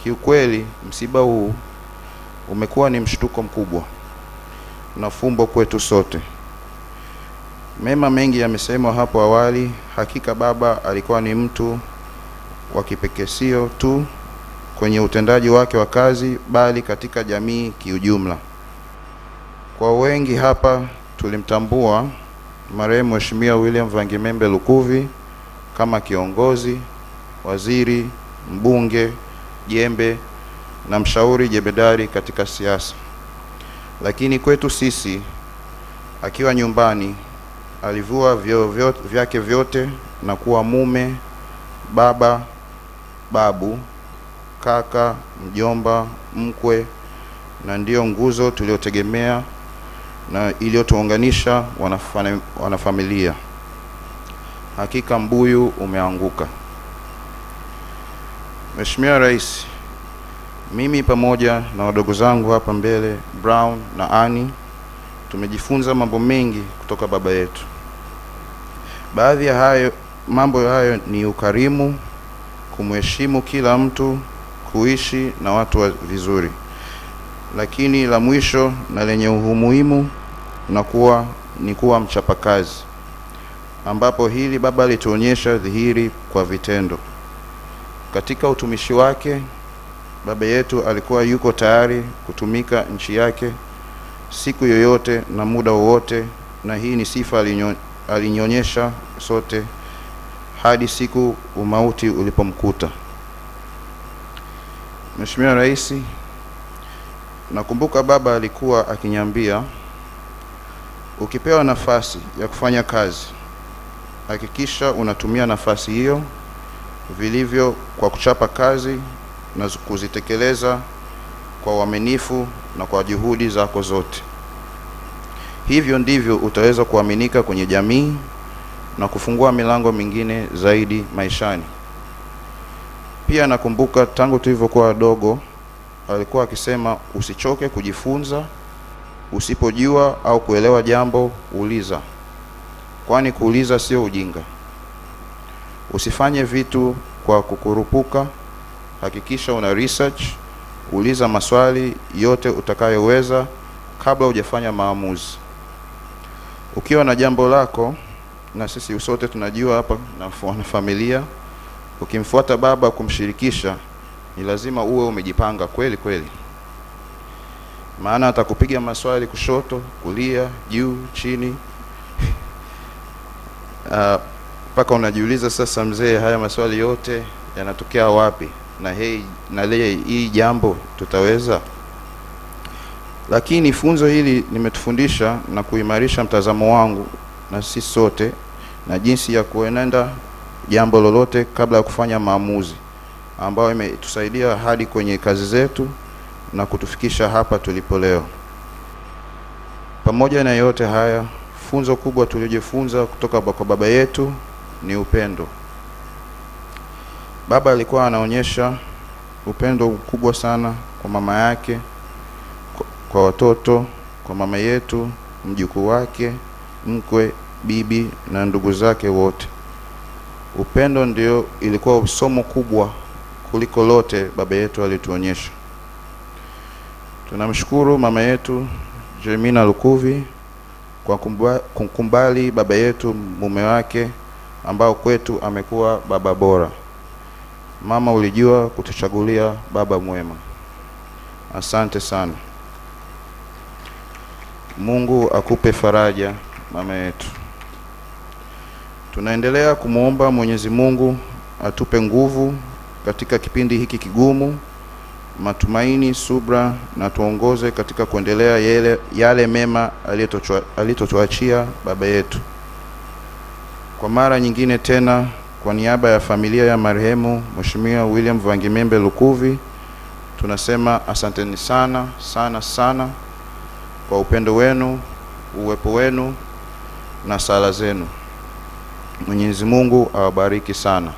Kiukweli msiba huu umekuwa ni mshtuko mkubwa na fumbo kwetu sote. Mema mengi yamesemwa hapo awali. Hakika baba alikuwa ni mtu wa kipekee, sio tu kwenye utendaji wake wa kazi, bali katika jamii kiujumla. Kwa wengi hapa tulimtambua marehemu Mheshimiwa William Vangimembe Lukuvi kama kiongozi, waziri, mbunge, jembe na mshauri jemedari katika siasa. Lakini kwetu sisi, akiwa nyumbani, alivua vyeo vyake vyote na kuwa mume, baba, babu, kaka, mjomba, mkwe, na ndiyo nguzo tuliotegemea na iliyotuunganisha wanafamilia. Hakika mbuyu umeanguka. Mheshimiwa Rais, mimi pamoja na wadogo zangu hapa mbele, Brown na Annie, tumejifunza mambo mengi kutoka baba yetu. Baadhi ya mambo hayo ni ukarimu, kumheshimu kila mtu, kuishi na watu vizuri. Lakini la mwisho na lenye umuhimu ni kuwa mchapakazi, ambapo hili baba alituonyesha dhihiri kwa vitendo. Katika utumishi wake, baba yetu alikuwa yuko tayari kutumika nchi yake siku yoyote na muda wowote, na hii ni sifa alinyonyesha sote hadi siku umauti ulipomkuta. Mheshimiwa Rais, nakumbuka baba alikuwa akiniambia, ukipewa nafasi ya kufanya kazi, hakikisha unatumia nafasi hiyo vilivyo kwa kuchapa kazi na kuzitekeleza kwa uaminifu na kwa juhudi zako zote. Hivyo ndivyo utaweza kuaminika kwenye jamii na kufungua milango mingine zaidi maishani. Pia nakumbuka tangu tulivyokuwa wadogo alikuwa akisema, usichoke kujifunza, usipojua au kuelewa jambo uliza, kwani kuuliza sio ujinga. Usifanye vitu kwa kukurupuka, hakikisha una research, uliza maswali yote utakayoweza kabla hujafanya maamuzi. Ukiwa na jambo lako, na sisi sote tunajua hapa na familia, ukimfuata baba kumshirikisha, ni lazima uwe umejipanga kweli kweli. Maana atakupiga maswali kushoto, kulia, juu, chini. Paka unajiuliza sasa, mzee, haya maswali yote yanatokea wapi? Na hii jambo tutaweza? Lakini funzo hili limetufundisha na kuimarisha mtazamo wangu na sisi sote, na jinsi ya kuenenda jambo lolote kabla ya kufanya maamuzi, ambayo imetusaidia hadi kwenye kazi zetu na kutufikisha hapa tulipo leo. Pamoja na yote haya, funzo kubwa tuliojifunza kutoka kwa baba yetu ni upendo. Baba alikuwa anaonyesha upendo mkubwa sana kwa mama yake, kwa watoto, kwa mama yetu, mjukuu wake, mkwe, bibi na ndugu zake wote. Upendo ndio ilikuwa somo kubwa kuliko lote baba yetu alituonyesha. Tunamshukuru mama yetu Jermina Lukuvi kwa kumkumbali baba yetu, mume wake, ambao kwetu amekuwa baba bora. Mama, ulijua kutuchagulia baba mwema. Asante sana. Mungu akupe faraja mama yetu. Tunaendelea kumuomba Mwenyezi Mungu atupe nguvu katika kipindi hiki kigumu, matumaini, subra, na tuongoze katika kuendelea yale mema alitotuachia baba yetu. Kwa mara nyingine tena, kwa niaba ya familia ya marehemu Mheshimiwa William Vangimembe Lukuvi, tunasema asanteni sana sana sana kwa upendo wenu, uwepo wenu na sala zenu. Mwenyezi Mungu awabariki sana.